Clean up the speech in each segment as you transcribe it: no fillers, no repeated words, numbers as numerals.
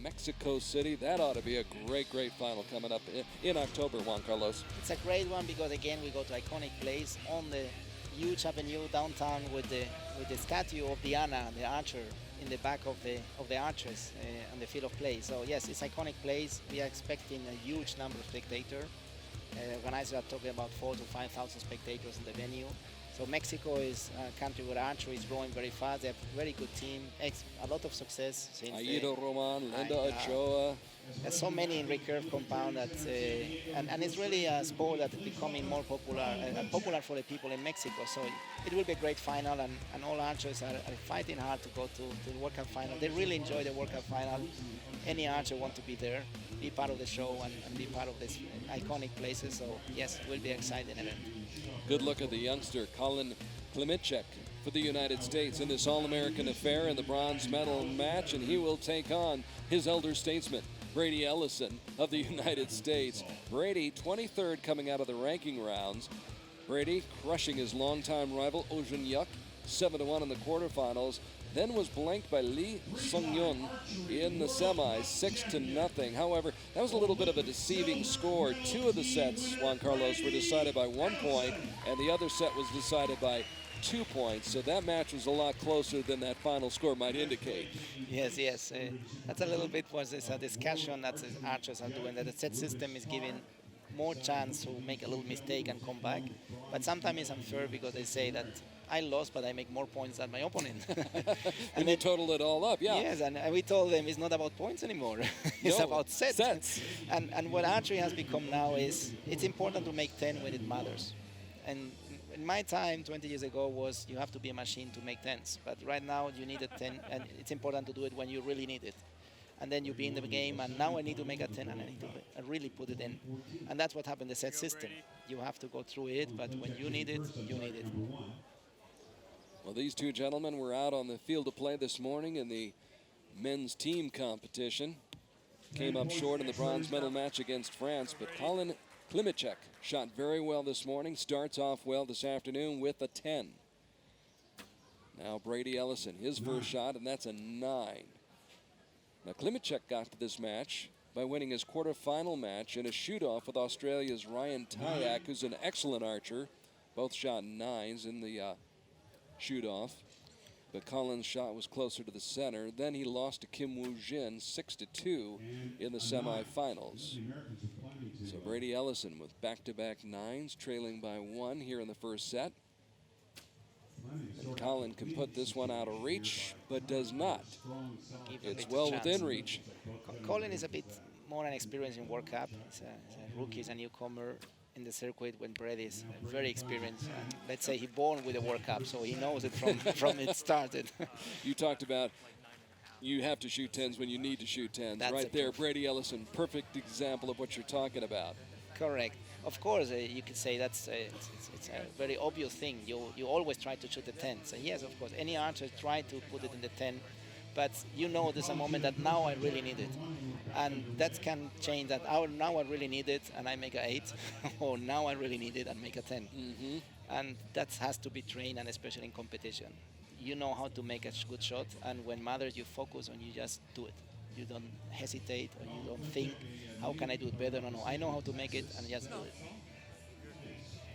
Mexico City. That ought to be a great, great final coming up in October, Juan Carlos. It's a great one because again we go to iconic place on the huge avenue downtown with the statue of Diana, the archer, in the back of the archers on the field of play. So yes, it's iconic place. We are expecting a huge number of spectators. Organizers are talking about 4,000 to 5,000 spectators in the venue. So Mexico is a country where archery is growing very fast. They have a very good team, a lot of success. Since Aido Roman, Linda Ochoa. There's so many in Recurve compound that, and it's really a sport that is becoming more popular, popular for the people in Mexico. So it will be a great final, and all archers are fighting hard to go to the World Cup final. They really enjoy the World Cup final. Any archer wants to be there, be part of the show, and be part of these iconic places. So yes, it will be an exciting event. Good look at the youngster, Colin Kitek, for the United States in this All-American affair in the bronze medal match, and he will take on his elder statesman, Brady Ellison of the United States. Brady, 23rd coming out of the ranking rounds. Brady crushing his longtime rival, Ojunyuk, 7-1 in the quarterfinals. Then was blanked by Lee Sung-yun in the semis, 6-0. However, that was a little bit of a deceiving score. Two of the sets, Juan Carlos, were decided by 1 point, and the other set was decided by 2 points. So that match was a lot closer than that final score might indicate. Yes. That's a little bit was a discussion that the archers are doing, that the set system is giving more chance to make a little mistake and come back. But sometimes it's unfair because they say that I lost, but I make more points than my opponent. And they total it all up, yeah. Yes, and we told them it's not about points anymore. It's about sets. And what archery has become now is it's important to make 10 when it matters. And in my time, 20 years ago, was you have to be a machine to make 10s. But right now, you need a 10, and it's important to do it when you really need it. And then you be in the game, and now I need to make a 10, and I need to really put it in. And that's what happened in the set system. You have to go through it, but when you need it, you need it. Well, these two gentlemen were out on the field of play this morning in the men's team competition. Came up short in the bronze medal match against France, but Colin Klimitchek shot very well this morning, starts off well this afternoon with a 10. Now Brady Ellison, his first shot, and that's a 9. Now Klimitchek got to this match by winning his quarterfinal match in a shoot-off with Australia's Ryan Tyak, who's an excellent archer. Both shot 9s in the shoot-off, but Colin's shot was closer to the center. Then he lost to Kim Woo-jin 6-2 in the semifinals. So Brady Ellison with back-to-back 9s, trailing by 1 here in the first set. And Collin can put this one out of reach, but does not. It's well within reach. Collin is a bit more inexperienced in World Cup. He's a rookie, he's a newcomer in the circuit, when Brady is very experienced. And let's say he born with the World Cup, so he knows it from it started. You talked about you have to shoot 10s when you need to shoot 10s. That's right there, Brady Ellison, perfect example of what you're talking about. Correct. Of course, you could say that's it's a very obvious thing. You always try to shoot the 10. So yes, of course, any archer try to put it in the 10, but you know there's a moment that now I really need it, and that can change. That now I really need it, and I make an 8, or now I really need it and make a 10. And that has to be trained, and especially in competition, you know how to make a good shot, and when matters, you focus and you just do it. You don't hesitate, or you don't think, how can I do it better? No, I know how to make it, and just do it.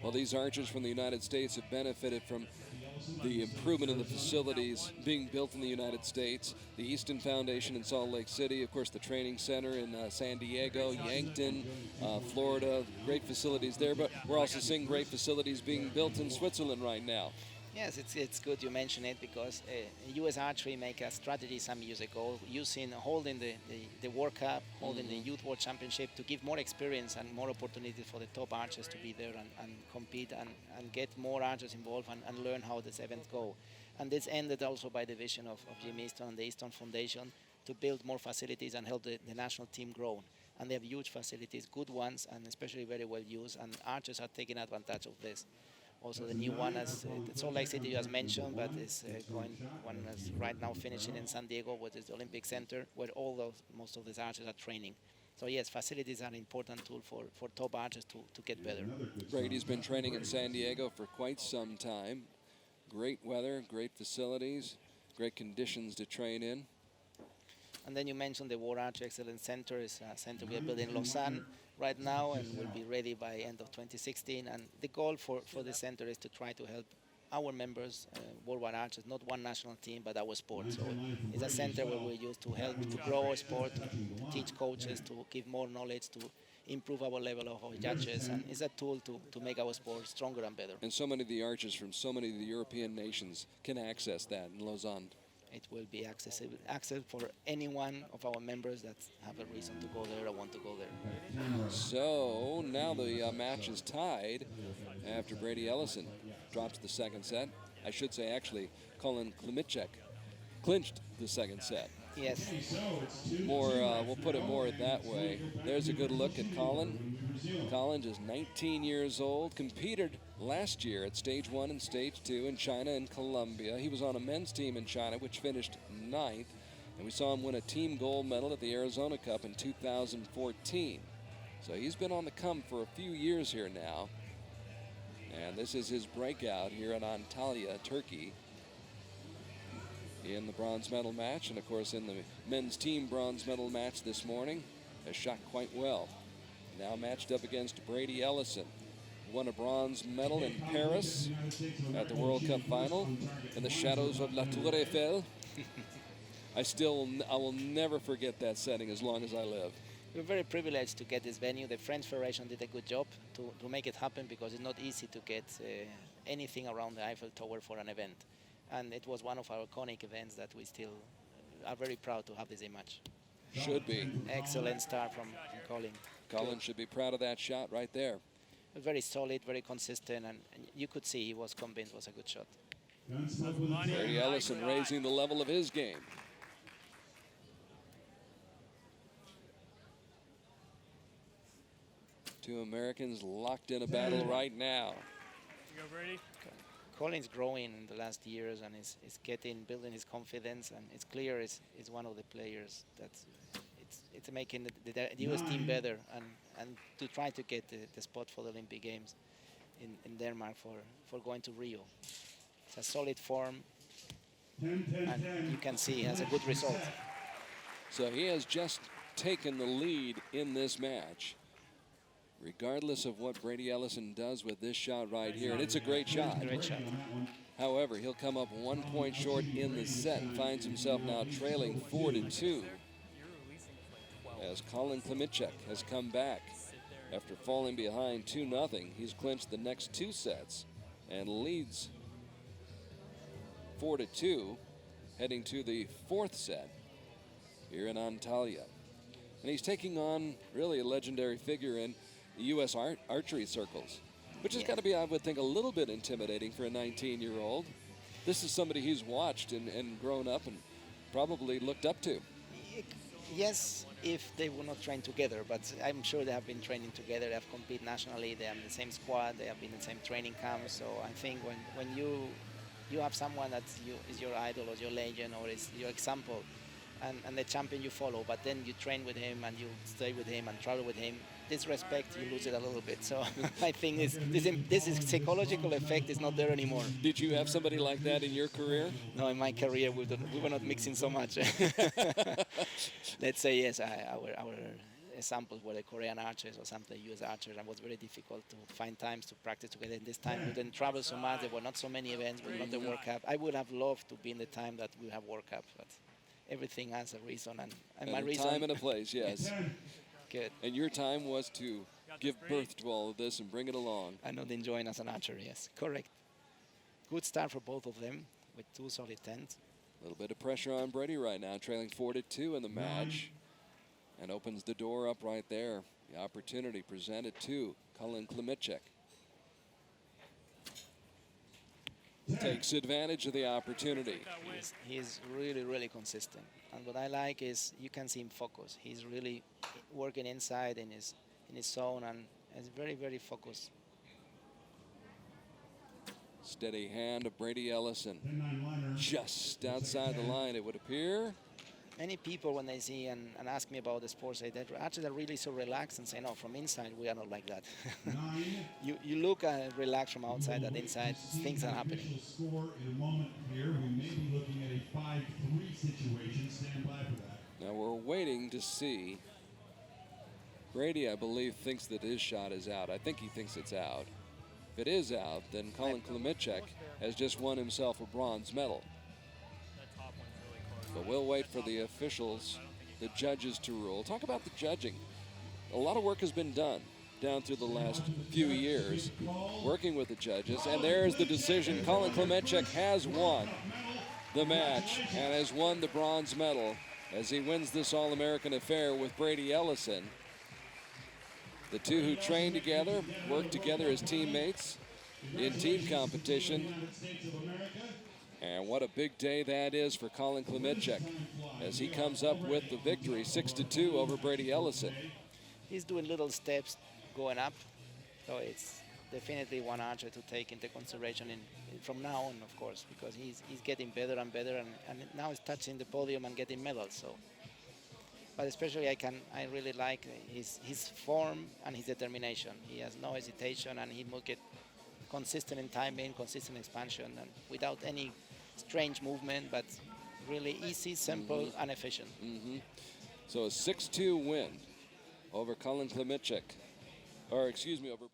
Well, these archers from the United States have benefited from the improvement in the facilities being built in the United States. The Easton Foundation in Salt Lake City, of course, the training center in San Diego, Yankton, Florida, great facilities there. But we're also seeing great facilities being built in Switzerland right now. Yes, it's good you mention it, because U.S. Archery make a strategy some years ago, holding the World Cup, holding the Youth World Championship, to give more experience and more opportunities for the top archers to be there and compete and get more archers involved and learn how this event go. And this ended also by the vision of Jim Easton and the Easton Foundation to build more facilities and help the national team grow. And they have huge facilities, good ones, and especially very well used, and archers are taking advantage of this. Also, the new one, as Salt Lake City, as mentioned, but is one is right now finishing in San Diego, which is the Olympic Center, where most of these archers are training. So yes, facilities are an important tool for top archers to get better. Brady's been training in San Diego for quite some time. Great weather, great facilities, great conditions to train in. And then you mentioned the World Archery Excellence Center is a center we are building in Lausanne right now and will be ready by end of 2016. And the goal for the center is to try to help our members, worldwide archers, not one national team, but our sport. So it's a center where we use to help to grow our sport, to teach coaches, to give more knowledge, to improve our level of our judges, and it's a tool to make our sport stronger and better. And so many of the archers from so many of the European nations can access that in Lausanne. It will be accessible for any one of our members that have a reason to go there or want to go there. So now the match is tied after Brady Ellison drops the second set. I should say, actually, Colin Kitek clinched the second set. Yes. We'll put it more that way. There's a good look at Collin. Collin is 19 years old, competed last year at stage 1 and stage 2 in China and Colombia. He was on a men's team in China, which finished 9th, and we saw him win a team gold medal at the Arizona Cup in 2014. So he's been on the come for a few years here now, and this is his breakout here in Antalya, Turkey, in the bronze medal match. And of course in the men's team bronze medal match this morning, has shot quite well. Now matched up against Brady Ellison, won a bronze medal in Paris at the World Cup final in the shadows of La Tour Eiffel. I will never forget that setting as long as I live. We're very privileged to get this venue. The French Federation did a good job to make it happen, because it's not easy to get anything around the Eiffel Tower for an event. And it was one of our iconic events that we still are very proud to have this image. Should be. Excellent start from Colin. Colin should be proud of that shot right there. Very solid, very consistent, and you could see he was convinced it was a good shot. Brady Ellison raising the level of his game. Two Americans locked in a battle right now. You go, Brady. Colin's growing in the last years and is building his confidence, and it's clear is one of the players that's it's making the U.S. team better and to try to get the spot for the Olympic Games in Denmark for going to Rio. It's a solid form, and you can see he has a good result. So he has just taken the lead in this match, regardless of what Brady Ellison does with this shot right here. And it's a great shot. Great shot. However, he'll come up 1 point short in the set and finds himself now trailing 4-2. As Colin Klimitchek has come back after falling behind 2-0. He's clinched the next 2 sets and leads 4-2, heading to the 4th set here in Antalya. And he's taking on really a legendary figure in the U.S. archery circles, which has got to be, I would think, a little bit intimidating for a 19-year-old. This is somebody he's watched and grown up and probably looked up to. Yes, if they were not trained together, but I'm sure they have been training together. They have competed nationally. They are in the same squad. They have been in the same training camp. So I think when you have someone that is your idol or your legend or is your example, and the champion you follow, but then you train with him and you stay with him and travel with him, this respect, you lose it a little bit. So I think this psychological effect is not there anymore. Did you have somebody like that in your career? No, in my career we were not mixing so much. Let's say yes, our examples were the Korean archers or some the US archers, and it was very difficult to find times to practice together. In this time we didn't travel so much, there were not so many events, but not the World Cup. I would have loved to be in the time that we have World Cup, but everything has a reason, and my reason... time and a place, yes. Good. And your time was to give birth to all of this and bring it along. I'm not enjoying as an archer, yes, correct. Good start for both of them with 2 solid 10s. A little bit of pressure on Brady right now, trailing 4-2 in the match, and opens the door up right there. The opportunity presented to Colin Klimitchek. Takes advantage of the opportunity. He's really, really consistent. And what I like is you can see him focus. He's really working inside in his zone and is very, very focused. Steady hand of Brady Ellison. Just outside the line, it would appear. Many people, when they see and ask me about the sport, say that archers are really so relaxed and say, no, from inside, we are not like that. you look relaxed from outside, that inside, things are happening. Score in a moment here. We may be looking at a 5-3 situation. Stand by for that. Now we're waiting to see. Brady, I believe, thinks that his shot is out. I think he thinks it's out. If it is out, then Colin Kitek has just won himself a bronze medal. But we'll wait for the officials, the judges, to rule. Talk about the judging. A lot of work has been done down through the last few years, working with the judges. And there's the decision. Colin Kitek has won the match and has won the bronze medal as he wins this All-American affair with Brady Ellison. The two who train together, work together as teammates in team competition. And what a big day that is for Colin Kitek as he comes up with the victory, 6-2 over Brady Ellison. He's doing little steps going up, so it's definitely one archer to take into consideration from now on, of course, because he's getting better and better, and now he's touching the podium and getting medals. So. But especially I really like his form and his determination. He has no hesitation, and he will get consistent in timing, consistent expansion, and without any strange movement, but really easy, simple, and efficient. So a 6-2 win over Colin Kitek, or excuse me, over